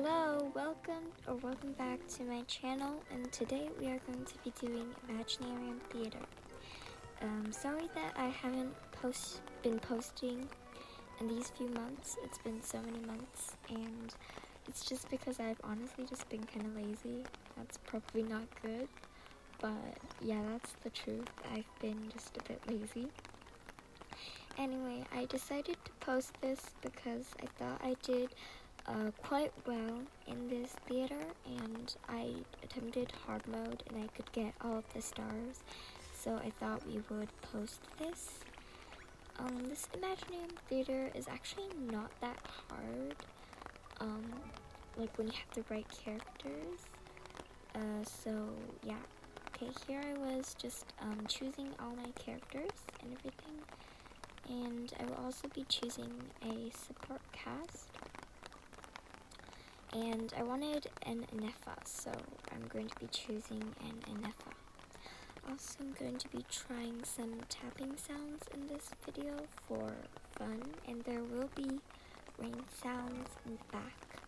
Hello, welcome back to my channel, and today we are going to be doing Imaginarium Theater. Sorry that I haven't been posting in these few months. It's been so many months, and it's just because I've honestly just been kind of lazy. That's probably not good, but yeah, that's the truth. I've been just a bit lazy. Anyway, I decided to post this because I thought I did quite well in this theater, and I attempted hard mode and I could get all of the stars, so I thought we would post this. This Imaginarium theater is actually not that hard, like when you have the right characters. So yeah, okay, here I was just choosing all my characters and everything, and I will also be choosing a support cast. And I wanted an Inefa, so I'm going to be choosing an Inefa. Also, I'm going to be trying some tapping sounds in this video for fun, and there will be rain sounds in the back.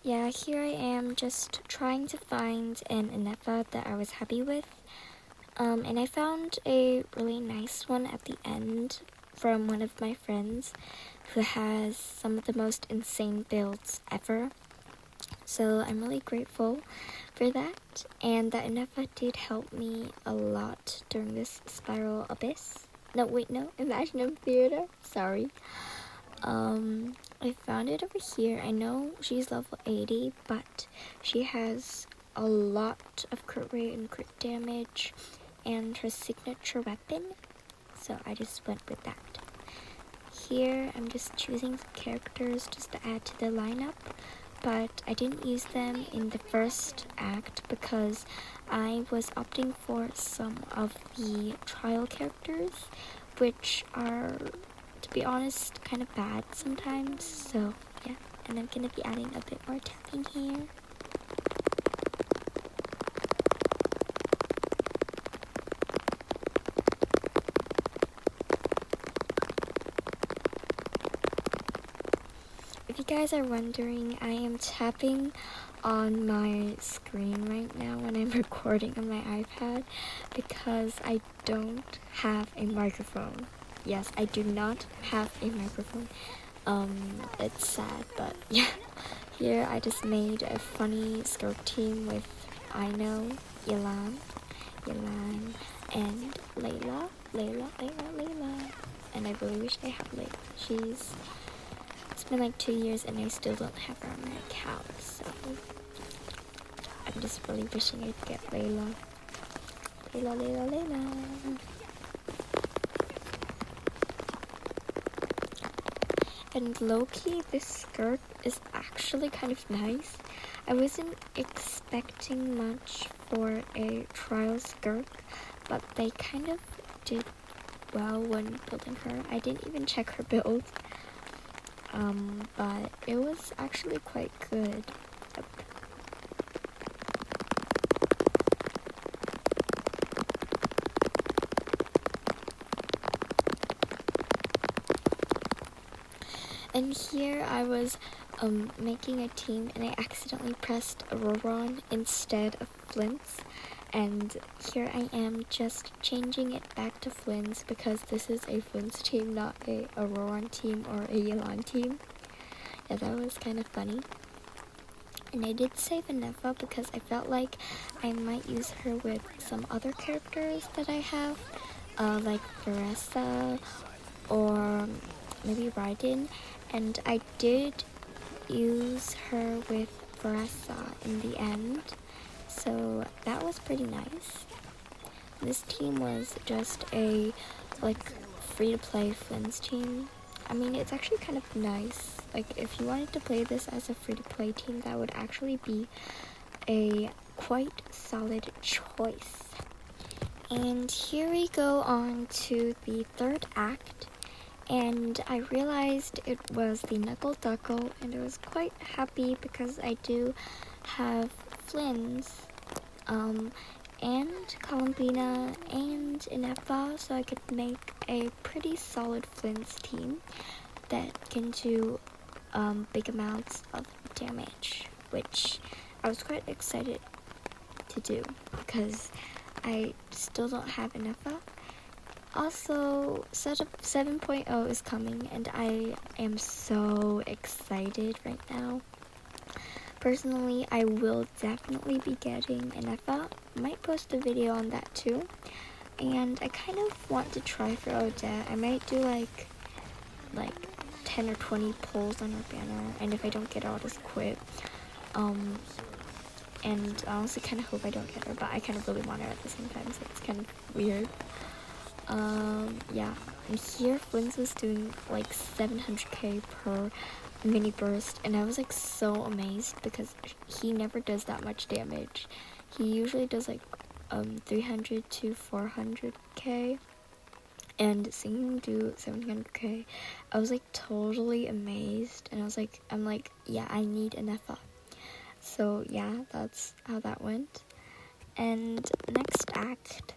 Yeah, here I am just trying to find an Inefa that I was happy with. And I found a really nice one at the end from one of my friends who has some of the most insane builds ever. So I'm really grateful for that. And that Inefa did help me a lot during this spiral abyss. No, Imaginarium Theater. Sorry. I found it over here. I know she's level 80, but she has a lot of crit rate and crit damage, and her signature weapon, so I just went with that. Here I'm just choosing some characters just to add to the lineup, but I didn't use them in the first act because I was opting for some of the trial characters, which are, to be honest, kind of bad sometimes. So yeah, and I'm gonna be adding a bit more tapping here. If you guys are wondering, I am tapping on my screen right now when I'm recording on my iPad because I don't have a microphone. Yes, I do not have a microphone. It's sad, but yeah. Here I just made a funny skirt team with Aino, Yelan, and Layla. And I really wish I had Layla. It's been like 2 years and I still don't have her on my account, so I'm just really wishing I'd get Layla. And low-key, this skirt is actually kind of nice. I wasn't expecting much for a trial skirt, but they kind of did well when building her. I didn't even check her build. But it was actually quite good. And here I was making a team, and I accidentally pressed Auroron instead of Flint's. And here I am just changing it back to Flynn's because this is a Flynn's team, not a Auroron team or a Yelan team. Yeah, that was kind of funny. And I did save Inefa because I felt like I might use her with some other characters that I have, like Veressa or maybe Raiden. And I did use her with Veressa in the end. So that was pretty nice. This team was just a free-to-play Flynn's team. I mean, it's actually kind of nice. Like, if you wanted to play this as a free-to-play team, that would actually be a quite solid choice. And here we go on to the third act. And I realized it was the Knuckle Duckle, and I was quite happy because I do have Flynn's, and Columbina and Inefa, so I could make a pretty solid Flints team that can do big amounts of damage, which I was quite excited to do because I still don't have Inefa. Also, setup 7.0 is coming and I am so excited right now. Personally, I will definitely be getting an FL. Might post a video on that too. And I kind of want to try for Odette. I might do like 10 or 20 pulls on her banner, and if I don't get her, I'll just quit. And I honestly kind of hope I don't get her, but I kind of really want her at the same time, so it's kind of weird. Yeah, and here Flynn's was doing like 700k per mini burst, and I was like so amazed because he never does that much damage. He usually does like 300 to 400k, and seeing him do 700k, I was like totally amazed, and I'm like, yeah, I need an FF. So yeah, that's how that went. And next act.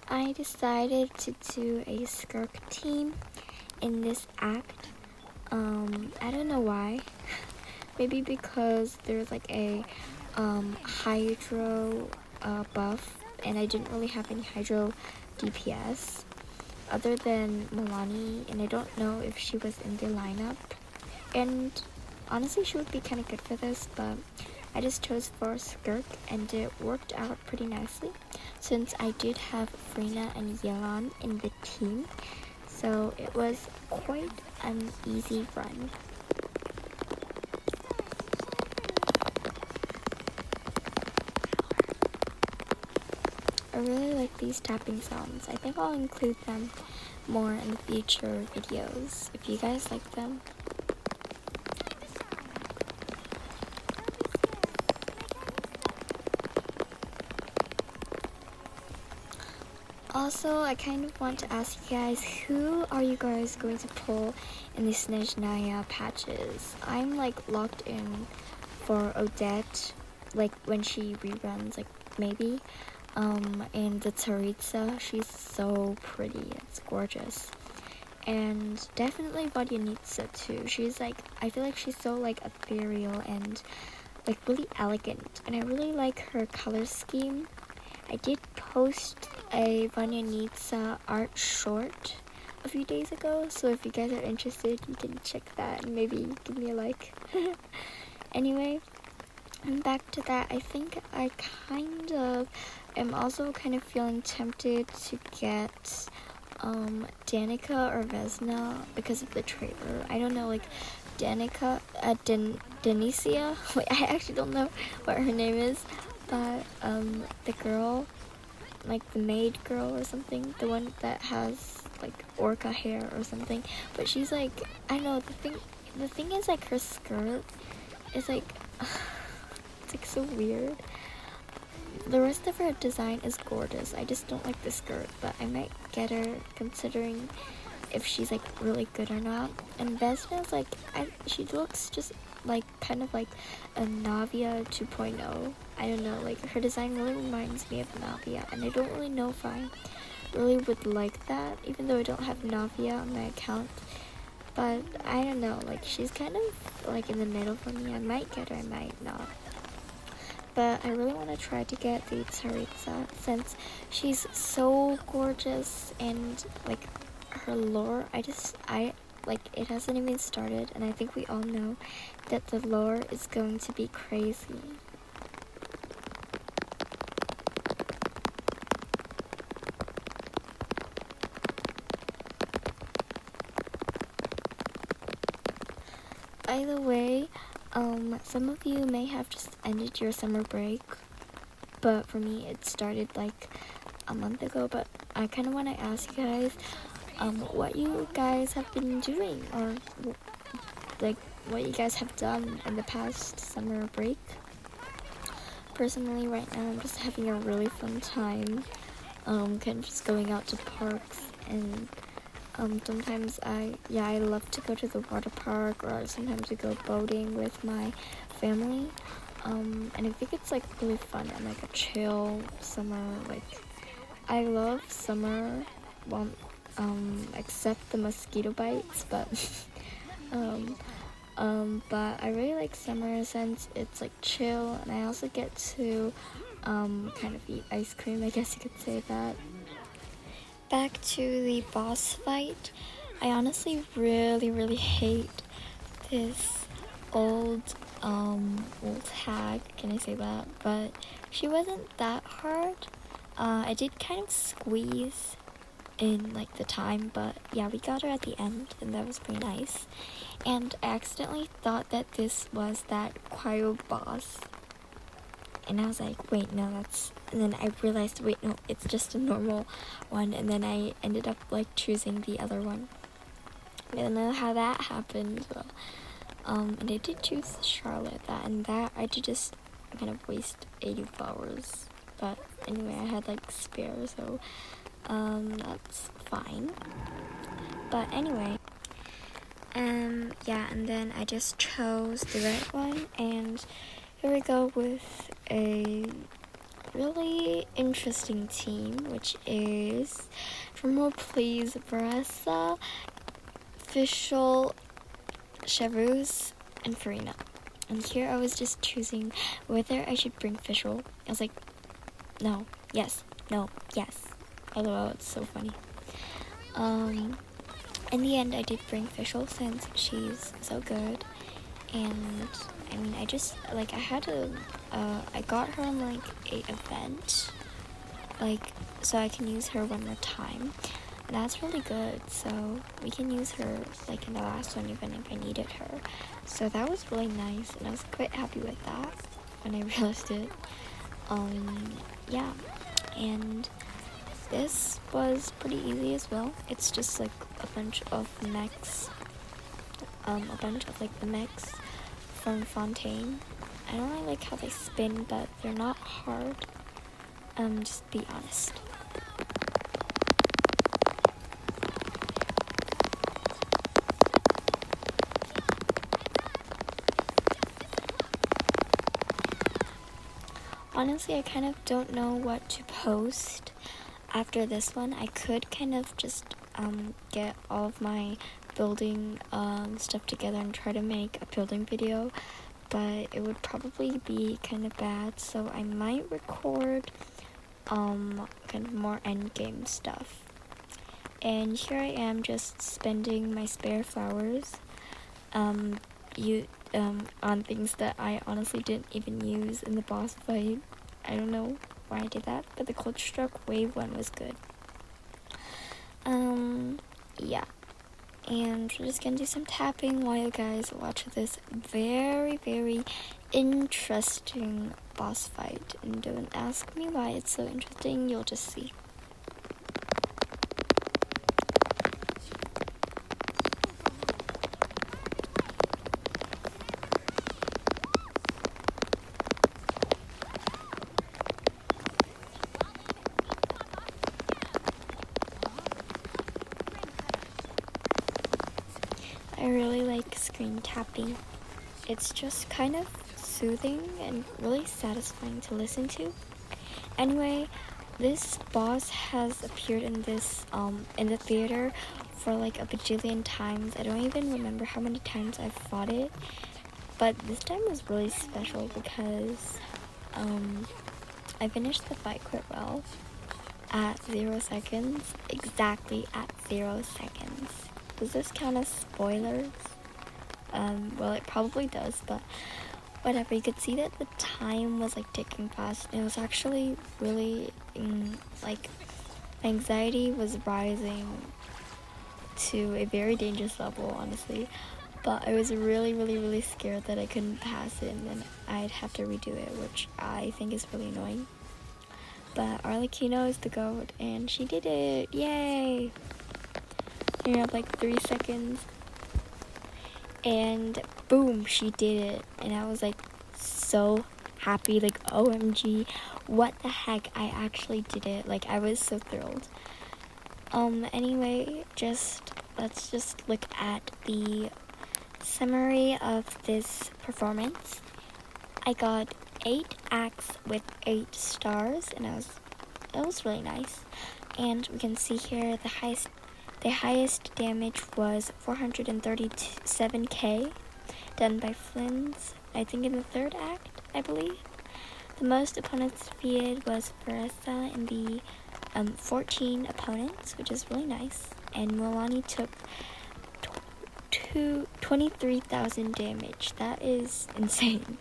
I decided to do a Skirk team in this act. I don't know why. Maybe because there's like a Hydro buff, and I didn't really have any Hydro DPS other than Milani, and I don't know if she was in the lineup. And honestly, she would be kind of good for this, but I just chose for Skirk, and it worked out pretty nicely since I did have Frina and Yelan in the team, so it was quite an easy run. I really like these tapping sounds. I think I'll include them more in the future videos if you guys like them. Also, I kind of want to ask you guys, who are you guys going to pull in the Snezhnaya patches? I'm like locked in for Odette, like when she reruns, like maybe. And the Tsaritsa, she's so pretty, it's gorgeous. And definitely Vodyanitsa too. She's like, I feel like she's so like ethereal and like really elegant, and I really like her color scheme. I did post a Vodyanitsa art short a few days ago, so if you guys are interested, you can check that and maybe give me a like. Anyway, and back to that, I think I kind of am also kind of feeling tempted to get Danica or Vesna because of the trailer. I don't know, like Danica, Denicia. Wait, I actually don't know what her name is, but the girl, like the maid girl or something, the one that has like orca hair or something. But she's like, I don't know. The thing is like her skirt is like. It's like so weird. The rest of her design is gorgeous. I just don't like the skirt, but I might get her considering if she's like really good or not. And Vesna's like, she looks just like kind of like a Navia 2.0. I don't know, like her design really reminds me of Navia, and I don't really know if I really would like that, even though I don't have Navia on my account. But I don't know, like she's kind of like in the middle for me. I might get her, I might not. But I really want to try to get the Tsaritsa since she's so gorgeous, and like her lore, I like it hasn't even started, and I think we all know that the lore is going to be crazy. By the way, some of you may have just ended your summer break, but for me it started like a month ago. But I kind of want to ask you guys what you guys have been doing, or like what you guys have done in the past summer break. Personally, right now I'm just having a really fun time, kind of just going out to parks and Sometimes I love to go to the water park, or sometimes we go boating with my family. And I think it's like really fun and like a chill summer. Like, I love summer, well, except the mosquito bites, but but I really like summer since it's like chill, and I also get to kind of eat ice cream, I guess you could say that. Back to the boss fight. I honestly really hate this old hag, can I say that? But she wasn't that hard. I did kind of squeeze in like the time, but yeah, we got her at the end, and that was pretty nice. And I accidentally thought that this was that cryo boss, and I was like, wait, no, that's, and then I realized, wait, no, it's just a normal one, and then I ended up like choosing the other one. I don't know how that happened, but, and I did choose Charlotte, and that I did just kind of waste 80 flowers, but anyway, I had like spare, so that's fine. But anyway, yeah, and then I just chose the right one, and here we go with a really interesting team, which is, drumroll please, Varessa, Fischl, Chevreuse, and Farina. And here I was just choosing whether I should bring Fischl. I was like, no, yes, no, yes. LOL, it's so funny. In the end, I did bring Fischl since she's so good. And I mean, I just, like, I had to, I got her on like a event, like, so I can use her one more time. And that's really good, so we can use her like in the last one even if I needed her. So that was really nice, and I was quite happy with that when I realized it. Yeah, and this was pretty easy as well. It's just like a bunch of mechs, like the mechs from Fontaine. I don't really like how they spin, but they're not hard. Just be honest. Honestly, I kind of don't know what to post after this one. I could kind of just get all of my building stuff together and try to make a building video, but it would probably be kind of bad, so I might record kind of more endgame stuff. And here I am just spending my spare flowers on things that I honestly didn't even use in the boss fight. I don't know why I did that, but the Cold Stroke Wave one was good. Yeah. And we're just gonna do some tapping while you guys watch this very interesting boss fight. And don't ask me why it's so interesting, you'll just see. I really like screen tapping. It's just kind of soothing and really satisfying to listen to. Anyway, this boss has appeared in this in the theater for like a bajillion times. I don't even remember how many times I've fought it, but this time was really special because I finished the fight quite well at 0 seconds, exactly at 0 seconds. Does this count as spoilers? Well, it probably does, but whatever. You could see that the time was like ticking fast, and it was actually really like my anxiety was rising to a very dangerous level, honestly. But I was really scared that I couldn't pass it, and then I'd have to redo it, which I think is really annoying. But Arlecchino is the GOAT, and she did it! Yay! You have like 3 seconds, and boom, she did it. And I was like so happy, like OMG, what the heck, I actually did it. Like, I was so thrilled. Anyway, let's just look at the summary of this performance. I got 8 acts with 8 stars, and it was really nice. And we can see here the highest damage was 437k, done by Flynn's, I think in the 3rd act, I believe. The most opponents defeated was Faressa in the 14 opponents, which is really nice. And Milani took 23,000 damage. That is insane.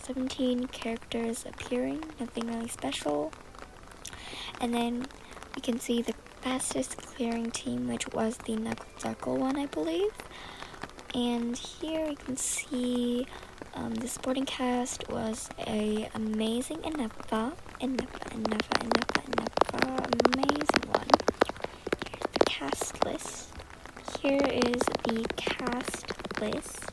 17 characters appearing, nothing really special. And then we can see the fastest clearing team, which was the Knuckle one, I believe. And here you can see the sporting cast was a amazing amazing one. Here's the cast list. Here is the cast list.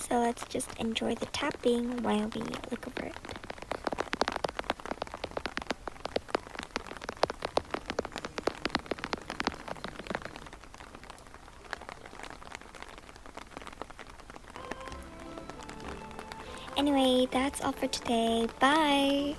So let's just enjoy the tapping while we look over it. Anyway, that's all for today. Bye!